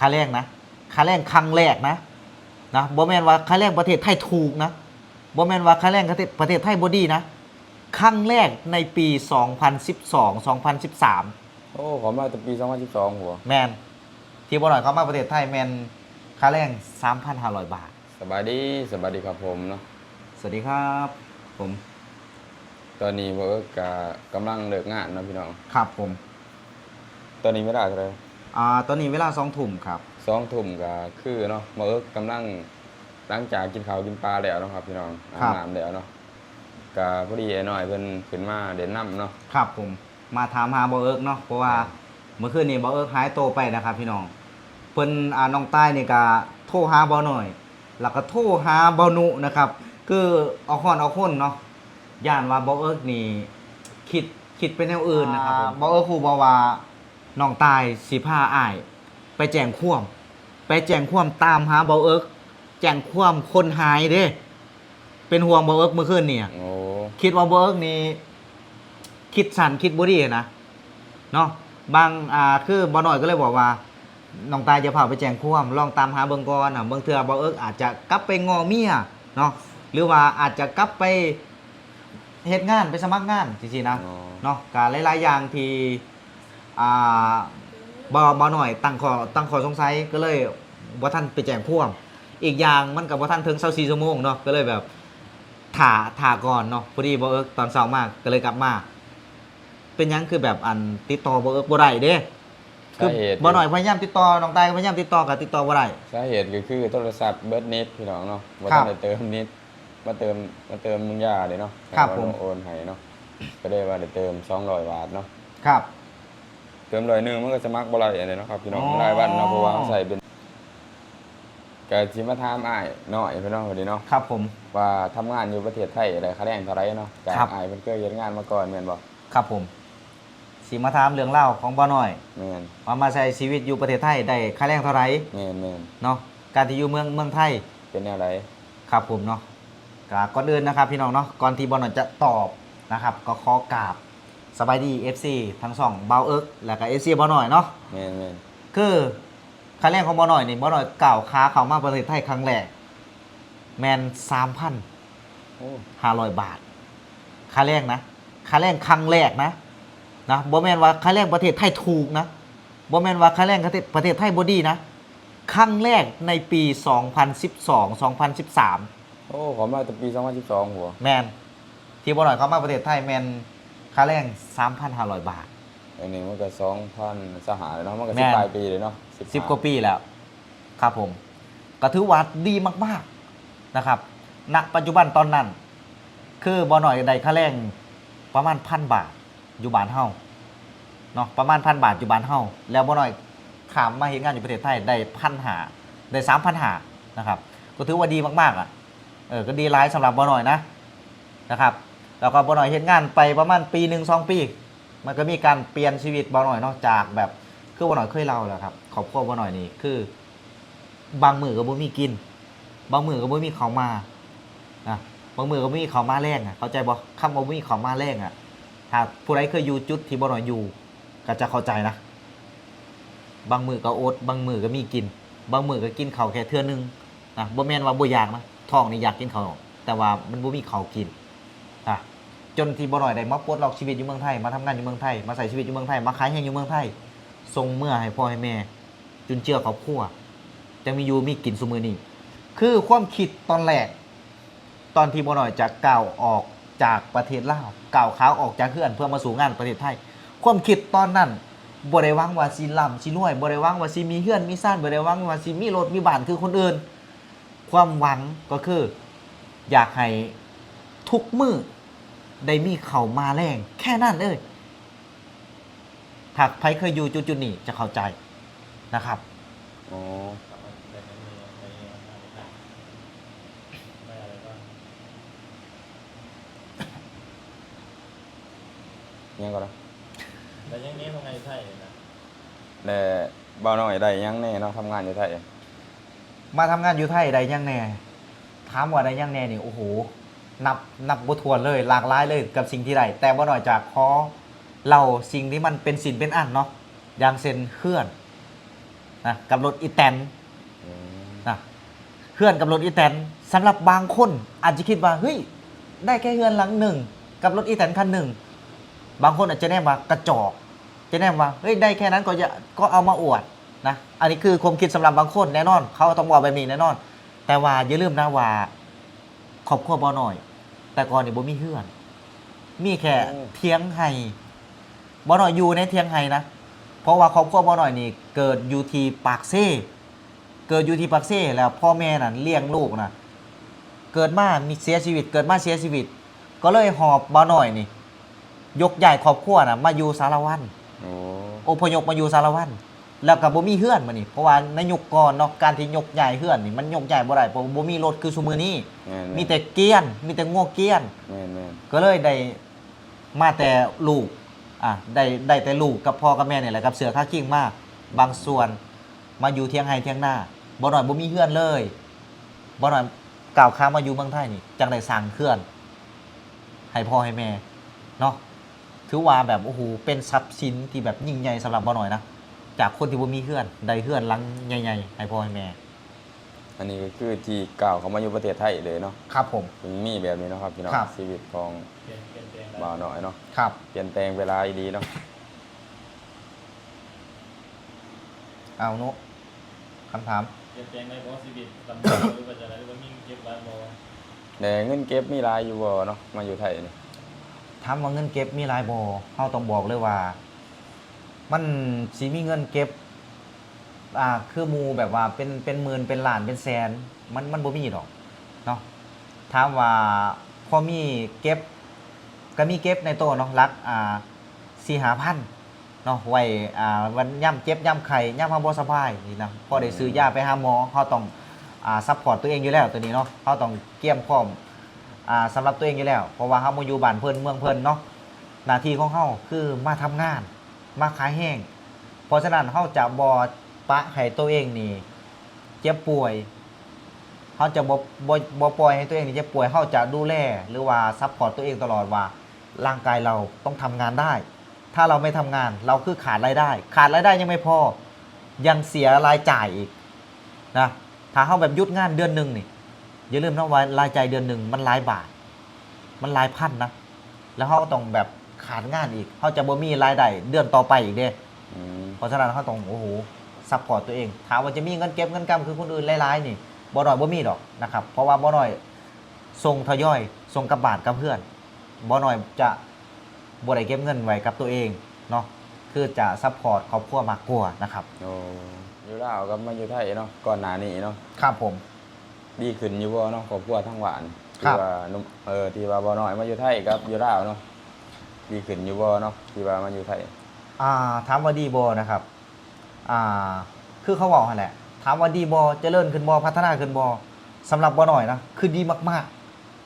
ค่าแรงนะค่าแรงครั้งแรกนะบ่แม่นว่าค่าแรงประเทศไทยถูกนะบ่แม่นว่าค่าแรงประเทศไทยบ่ดีนะครั้งแรกในปี2012 2013โอ้ขอมาแต่ปี2012หัวแมนที่บ่หน่อยเขามาประเทศไทยแมนค่าแรง 3,500 บาทสบายดีครับผมเนาะสวัสดีครับผมตอนนี้บ่กำลังเลิกงานนะพี่น้องครับผมตอนนี้เวลาเท่าไหร่ตอนนี้เวลา2 ทุ่มครับ2 ทุ่มก็คือเนาะบ่กำลังหลังจากกินข้าวกินปลาแล้วเนาะครับพี่น้องอาบน้ำแล้วเนาะก็พอดีไอ้น้อยเพิ่นขึ้นมาเด่นน้ำเนาะครับผมมาถามหาบ่เอิกเนาะเพราะว่าเมื่อคืนนี้บ่เอิกหายตัวไปนะครับพี่น้องเพิ่นน้องใต้นี่ก็โทรหาบ่หน่อยแล้วก็โทรหาบ่นุนะครับคือเอาฮ้อนเอาคนเนาะย่านว่าบ่เอิกนี่คิดไปแนวอื่นนะครับผมบ่เอิกฮู้บ่ว่าน้องตายสิพาอ้ายไปแจ้งความตามหาบ่เอิกแจ้งความคนหายเด้เป็นห่วงบ่เอิกเมื่อคืนนี่โอ้คิดว่าบ่เอิกนี่คิดสั่นคิดบ่ดีนะเนาะบางคือบ่น้อยก็เลยบอกว่าน้องตายจะพาไปแจ้งความลองตามหาเบิ่งก่อนน่ะบางเทื่อบ่เอิกอาจจะกลับไปง้อเมียเนาะหรือว่าอาจจะกลับไปเฮ็ดงานไปสมัครงานจริงๆนะเนาะก็หลายๆอย่างที่อ่าบ่น้อยตั้งข้อสงสัยก็เลยบ่ทันไปแจ้งความอีกอย่างมันก็บ่ทันถึง24ชั่วโมงเนาะก็เลยแบบถ่าก่อนเนาะพอดีบ่เอิกตอนเช้ามากก็เลยกลับมาเป็นหยังคือแบบอันติดต่อบ่เอิกบ่ได้เด้คือบ่น้อยพยายามติดต่อน้องตายก็พยายามติดต่อก็ติดต่อบ่ได้สาเหตุก็คือโทรศัพท์เบิดเน็ตพี่น้องเนาะบ่ทันได้เติมเน็ตมาเติมมึงยาเด้เนาะครับผมโอนให้เนาะก็ได้ว่าได้เติม200 บาทเนาะครับเติม100นึงมันก็สมัครบ่ได้อันนี้เนาะครับพี่น้องรายวันเนาะเพราะว่าใส่เป็นก็สิมาถามอ้ายน้อยพี่น้องคนนี้เนาะครับผมว่าทำงานอยู่ประเทศไทยได้ค่าแรงเท่าไหร่เนาะจากอ้ายเพิ่นเคยเฮ็ดงานมาก่อนแม่นบ่ครับผมสิมาถามเรื่องเล่าของบ่น้อยแม่นว่ามาใช้ชีวิตอยู่ประเทศไทยได้ค่าแรงเท่าไหร่แม่นเนาะการที่อยู่เมืองไทยเป็นแนวใดครับผมเนาะก็ก่อนอื่นนะครับพี่น้องเนาะก่อนที่บ่น้อยจะตอบนะครับก็ขอกราบสบายดี FC ทั้งสองเบาเอิกแล้วก็ FC บ่น้อยเนาะแม่นคือค่าแรงของบ่น้อยนี่บ่น้อยก้าวขาเข้ามาประเทศไทยครั้งแรกแม่น โอ้ 3,500 บาทค่าแรงนะค่าแรงครั้งแรกนะบ่แม่นว่าค่าแรงประเทศไทยถูกนะบ่แม่นว่าค่าแรงประเทศไทยบ่ดีนะครั้งแรกในปี2012 2013โอ้ขอมาแต่ปี2012หัวแม่นที่บ่น้อยเข้ามาประเทศไทยแม่นค่าแรง 3,500 บาทอันนี้มันก็2,000สหายเนาะมันก็10ปลายปีเลยเนาะ10 กว่าปีแล้วครับผมก็ถือว่าดีมากๆนะครับณปัจจุบันตอนนั้นคือบ่น้อยได้ค่าแรงประมาณ 1,000 บาทอยู่บ้านเฮาเนาะประมาณ 1,000 บาทอยู่บ้านเฮาแล้วบ่น้อยข้ามมาเฮ็ดงานอยู่ประเทศไทยได้1,500ได้ 3,500นะครับก็ถือว่าดีมากๆอ่ะก็ดีหลายสำหรับบ่น้อยนะครับแล้วก็บ่น้อยเฮ็ดงานไปประมาณปี1 2ปีมันก็มีการเปลี่ยนชีวิตบ่น้อยนอกจากแบบคือบ่น้อยเคยเล่าแล้วครับครอบครัวบ่น้อยนี่คือบางมื้อก็บ่มีกินบางมื้อก็บ่มีข้าวมานะบางมื้อก็บ่มีข้าวมาแลงอ่ะเข้าใจบ่คำว่าบ่มีข้าวมาแลงอ่ะหากผู้ใดเคยอยู่จุดที่บ่น้อยอยู่ก็จะเข้าใจนะบางมื้อก็อดบางมื้อก็มีกินบางมื้อก็กินข้าวแค่เทื่อนึงนะบ่แม่นว่าบ่อยากนะท้องนี่อยากกินข้าวแต่ว่ามันบ่มีข้าวกินจนที่บ่น้อยได้มาปลดล็อกชีวิตอยู่เมืองไทยมาทำงานอยู่เมืองไทยมาใส่ชีวิตอยู่เมืองไทยมาขายแห้งอยู่เมืองไทยส่งเมื่อให้พ่อให้แม่จุนเจือครอบครัวจะมีอยู่มีกินซุมื้อนี้คือความคิดตอนแรกตอนที่บ่น้อยจะก้าวออกจากประเทศลาวก้าวขาออกจากเฮือนเพื่อมาสู่งานประเทศไทยความคิดตอนนั้นบ่ได้หวังว่าสิร่ำสิรวยบ่ได้หวังว่าสิมีเฮือนมีซ่านบ่ได้หวังว่าสิมีรถมีบ้านคือคนอื่นความหวังก็คืออยากให้ทุกมื้อได้มีเข้ามาแรงแค่นั้นเลยถ้าใครเคยอยู่จุดๆนี้จะเข้าใจนะครับอ๋อยังก่อนนะแต่ยังนี้ทำไงไทยนะแต่บ่าวน้อยได้ยังแน่เนาะทำงานอยู่ไทยมาทำงานอยู่ไทยได้ยังแน่ถามว่าได้ยังแน่นี่โอ้โหนับบ่ถ้วนเลยหลากหลายเลยกับสิ่งที่ได้แต่บ่น้อยจากขอเราสิ่งที่มันเป็นศีลเป็นอันเนาะอย่างเช่นเฮื นะกับรถอีแตน อืม นะเฮือนกับรถอีแตนสำหรับบางคนอาจจะคิดว่าเฮ้ยได้แค่เฮือนหลังหนึ่งกับรถอีแตนคันหนึ่งบางคนอาจจะแน่ว่ากระจอกจะแน่ว่าเฮ้ยได้แค่นั้นก็เอามาอวดนะอันนี้คือความคิดสำหรับบางคนแน่นอนเขาต้องบอกแบบนี้แน่นอน แต่ว่าอย่าลืมนะว่าครอบครัวบ่หน่อย แต่ก่อนนี่บ่มีเฮือน มีแค่เทียงไห้บ่หน่อยอยู่ในเทียงไห้นะเพราะว่าครอบครัวบ่หน่อยนี่เกิดอยู่ที่ปากเซ่เกิดอยู่ที่ปากเซ่แล้วพ่อแม่นั่นเลี้ยงลูกนะเกิดมามีเสียชีวิตเกิดมาเสียชีวิต ก็เลยหอบบ่หน่อยนี่ ยกใหญ่ครอบครัวนะมาอยู่สารวัตร โอ้ อพยพมาอยู่สารวัตรแล้วก็บ่มีเฮือนมานี่เพราะว่าในยุคก่อนเนาะการที่ยกใหญ่เฮือนนี่มันยกใหญ่บ่ได้เพราะบ่มีรถคือซุมื้อนี้ แม่น มีแต่เกวียนมีแต่งัวเกวียน แม่นแม่น ก็เลยได้มาแต่ลูกได้แต่ลูกกับพ่อกับแม่เนี่ยแหละกับเสือข้ากิ้งมากบางส่วนมาอยู่เทียงไห้เทียงหน้าบ่หน่อยบ่มีเฮือนเลยบ่หน่อยกล่าวค้ามาอยู่เมืองไทยนี่จังได้สร้างเขื่อนให้พ่อให้แม่เนาะถือว่าแบบโอ้โหเป็นทรัพย์สินที่แบบยิ่งใหญ่สำหรับบ่หน่อยนะจากคนที่บ่มีเฮือนได้เฮือนหลังใหญ่ๆให้พ่อให้แม่ อันนี้ก็คือที่กล่าวเขามาอยู่ประเทศไทยเลยเนาะ ครับผม ถึงมีแบบนี้เนาะครับพี่น้อง ครับ ชีวิตของ เปลี่ยนแปลงได้ บ่าวน้อยเนาะ ครับ เปลี่ยนแปลงเวลาอีดีเนาะ เอานุคำถาม เปลี่ยนแปลงในบอชีวิตลำบากหรือว่าจะอะไรหรือว่ามีเก็บไว้บ่ แต่เงินเก็บมีรายอยู่บ่เนาะมาอยู่ไทยนี่ ถามว่าเงินเก็บมีหลายบ่เฮาต้องบอกเลยว่า มันสิมีเงินเก็บคือหมู่แบบว่าเป็นหมื่นเป็นล้านเป็นแสนมันบ่มีดอกเนาะถามว่าพอมีเก็บก็มีเก็บในโตะเนาะหลัก4-5,000เนาะไว้วันย่ำเจ็บย่ำไข้ย่ำเฮาบ่สบายนี่นะพอได้ซื้อยาไปหาหมอเฮาต้องซัพพอร์ตตัวเองอยู่แล้วตัวนี้เนาะเฮาต้องเตรียมพร้อมสำหรับตัวเองอยู่แล้วเพราะว่าเฮามาอยู่บ้านเพิ่นเมืองเพิ่นเนาะหน้าที่ของเฮาคือมาทำงานมาขายแห้งเพราะฉะนั้นเฮาจะบ่ปะให้ตัวเองนี่เจ็บป่วยเฮาจะบ่ปล่อยให้ตัวเองนี่เจ็บป่วยเฮาจะดูแลหรือว่าซัพพอร์ตตัวเองตลอดว่าร่างกายเราต้องทำงานได้ ถ้าเราไม่ทำงานเราคือขาดรายได้ยังไม่พอยังเสียรายจ่ายอีกนะถ้าเฮาแบบหยุดงานเดือนหนึงนี่อย่าลืมนะว่ารายจ่ายเดือนหนึงมันหลายบาทมันหลายพันนะแล้วเฮาต้องแบบขาดงานอีกเฮาจะบ่มีรายได้เดือนต่อไปอีกเด้ อืม เพราะฉะนั้นเขาต้องโอ้โหซัพพอร์ตตัวเองถามว่าจะมีเงินเก็บเงินกำคือคนอื่นหลายๆนี่บ่หน่อยบ่มีดอกนะครับเพราะว่าบ่หน่อยส่งทยอยส่งกับบาทกับเพื่อนบ่หน่อยจะบ่ได้เก็บเงินไว้กับตัวเองเนาะคือจะซัพพอร์ตครอบครัวมากกว่านะครับ โอ้อยู่ลาวกับมาอยู่ไทยเนาะก่อนหน้านี้เนาะ ครับผม ดีขึ้นอยู่บ่เนาะครอบครัวทั้งหวาน ครั ที่ บ ว่านุ่มที่ว่าบ่น้อยมาอยู่ไทยกับอยู่ลาวเนาะดีขึ้นอยู่บ่เนาะที่ว่ามาอยู่ไทย ถามว่าดีบ่นะครับคือเขาบอกหั่นแหละถามว่าดีบ่เจริญขึ้นบ่พัฒนาขึ้นบ่สำหรับบ่หน่อยนะคือดีมาก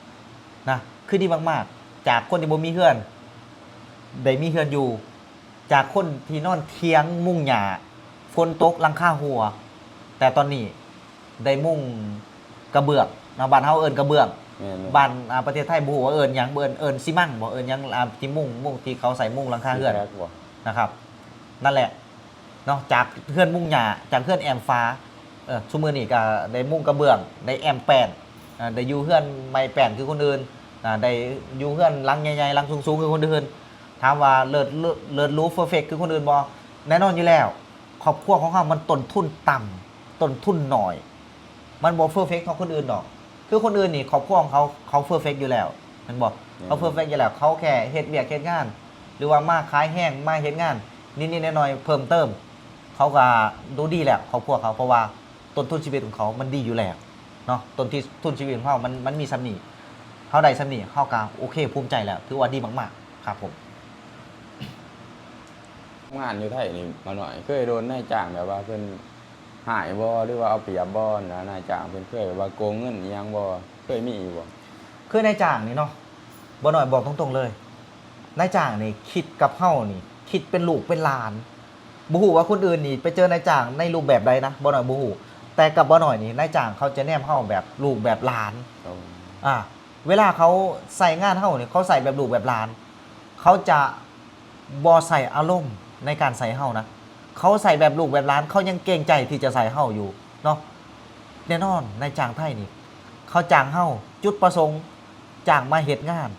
ๆนะคือดีมากๆจากคนที่บ่มีเฮือนได้มีเฮือนอยู่ จากคนที่นอนเทียงมุ้งหญ้าฝนตกหลังคาหัว แต่ตอนนี้ได้มุ้งกระเบื้องนะบ้านเฮาเอิ้นกระเบื้อง แม่นบ่ บ้านประเทศไทยบ่ฮู้ว่าเอิ้นหยังเอิ้นซิมั่งบ่เอิ้นหยังที่มุ้งที่เขาใส่มุ้งหลังคาเฮือน แรกบ่ นะครับ นั่นแหละเนาะจากเฮือนมุ้งหญ้าจากเฮือนแอมฟ้าซุมื้อนี้ก็ได้มุ้งกระเบื้องได้แอมแป้นได้อยู่เฮือนไม้แป้นคือคนอื่นได้อยู่เฮือนหลังใหญ่ๆหลังสูงๆคือคนอื่นถามว่าเลิศรู้เพอร์เฟกต์คือคนอื่นบ่แน่นอนอยู่แล้วครอบครัวของเขามันต้นทุนต่ำต้นทุนน้อย มันบ่เพอร์เฟกต์เท่าคนอื่นดอก คือคนอื่นนี่ครอบครัวของเขาเพอร์เฟกต์อยู่แล้วแมันบอกเขาเพอร์เฟกต์อยู่แล้วเขาแค่เฮ็ดเวียกเฮ็ดงาน หรือว่ามาขายแห้งมาเฮ็ดงานนิดๆหน่อยๆเพิ่มเติมเขาก็ดูดีแหละครอบครัวเขาเพราะว่าต้นทุนชีวิตของเขามันดีอยู่แล้วเนาะต้นทุนชีวิตของเขามันมีซ้ำนี่เขาได้ซ้ำนี่เขาก็โอเคภูมิใจแล้วถือว่าดีมากๆครับผม ทำงานอยู่ไทยนี่มาหน่อยเคยโดนนายจ้างแบบว่าเพิ่นหายบ่หรือว่าเอาเปรียบบ่นะนายจ้างเพิ่นเคยแบบว่าโกงเงินอีหยังบ่เคยมีอยู่บ่ คือนายจ้างนี่เนาะบ่หน่อยบอกตรงๆเลยนายจ้างนี่คิดกับเฮานี่คิดเป็นลูกเป็นหลานบ่ฮู้ว่าคนอื่นนี่ไปเจอนายจ้างในรูปแบบใดนะบ่หน่อยบ่ฮู้แต่กับบ่หน่อยนี่นายจ้างเขาจะแนมเฮาแบบลูกแบบหลาน ครับ เวลาเขาใส่งานเฮานี่เขาใส่แบบลูกแบบหลานเขาจะบ่ใส่อารมณ์ในการใส่เฮานะ เขาใส่แบบลูกแบบหลานเขายังเกรงใจที่จะใส่เฮาอยู่เนาะแน่นอนนายจ้างไทยนี่เขาจ้างเฮาจุดประสงค์จ้างมาเฮ็ดงาน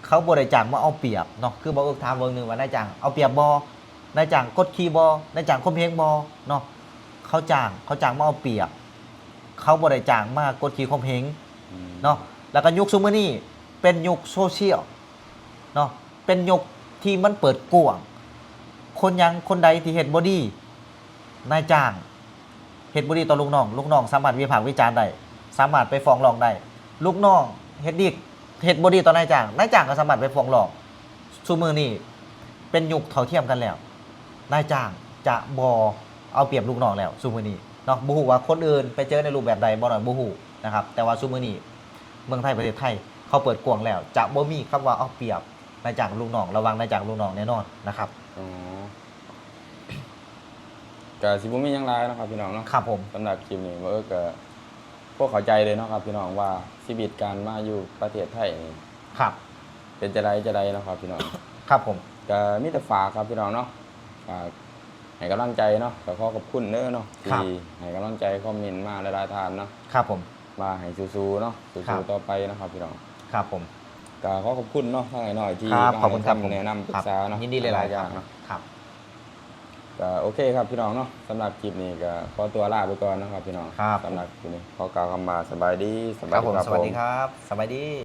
เขาบ่ได้จ้างมาเอาเปรียบเนาะคือบ่เอิกถามเบิ่งหนึงว่านายจ้างเอาเปรียบบ่นายจ้างกดขี่บ่นายจ้างข่มเหงบ่เนาะเขาจ้างมาเอาเปรียบ เขาบ่ได้จ้างมากดขี่ข่มเหง เนาะแล้วก็ยุคซุมื้อนี้เป็นยุคโซเชียลเนาะเป็นยุคที่มันเปิดกว้างคนใดที่เฮ็ดบ่ดีนายจ้างเฮ็ดบ่ดีต่อลูกน้องสามารถวิพากษ์วิจารณ์ได้สามารถไปฟ้องร้องได้ลูกน้องเฮ็ดบ่ดีต่อนายจ้างก็สามารถไปฟ้องร้องซุมื้อนี้เป็นยุคเท่าเทียมกันแล้วนายจ้างจะบ่เอาเปรียบลูกน้องแล้วซุมื้อนี้เนาะบ่ฮู้ว่าคนอื่นไปเจอในรูปแบบใดบ่น้อยบ่ฮู้นะครับแต่ว่าซุมื้อนี้ เมืองไทยประเทศไทยเขาเปิดกว้างแล้ว จะบ่มีคำว่าเอาเปรียบนายจ้างลูกน้องระวังนายจ้างลูกน้องแน่นอนนะครับ อ๋อก็สิบ่มีหยังหลายเนาะครับพี่น้องเนาะ ครับผม สำหรับคลิปนี้ก็พวกเข้าใจเลยเนาะครับพี่น้องว่าชีวิตการมาอยู่ประเทศไทยนี่ ครับ เป็นจะได้เนาะครับพี่น้อง ครับผม ก็มีแต่ฝากครับพี่น้องเนาะฝากให้กำลังใจเนาะก็ขอขอบคุณเด้อเนาะที่ให้กำลังใจคอมเมนต์มาหลายๆท่านเนาะ ครับผม มาให้สู้ๆเนาะ ครั สู้ บ ๆต่อไปนะครับพี่น้อง ครับผม ก็ขอขอบคุณเนาะทั้งไอ้หน่อยที่ ครับ มา ขอบคุณครับ ให้ำแนะนำปรึกษาเนาะ ยินดีเลย ห ห ลา ลาย ย ๆอย่างเนาะ ครับ ก็โอเคครับพี่น้องเนาะสำหรับคลิปนี้ก็ขอตัวลาไปก่อนนะครับพี่น้อง ครับ สำหรับคลิปนี้ขอกล่าวคำว่าสบายดี ครับผมสวัสดีครับสบายดี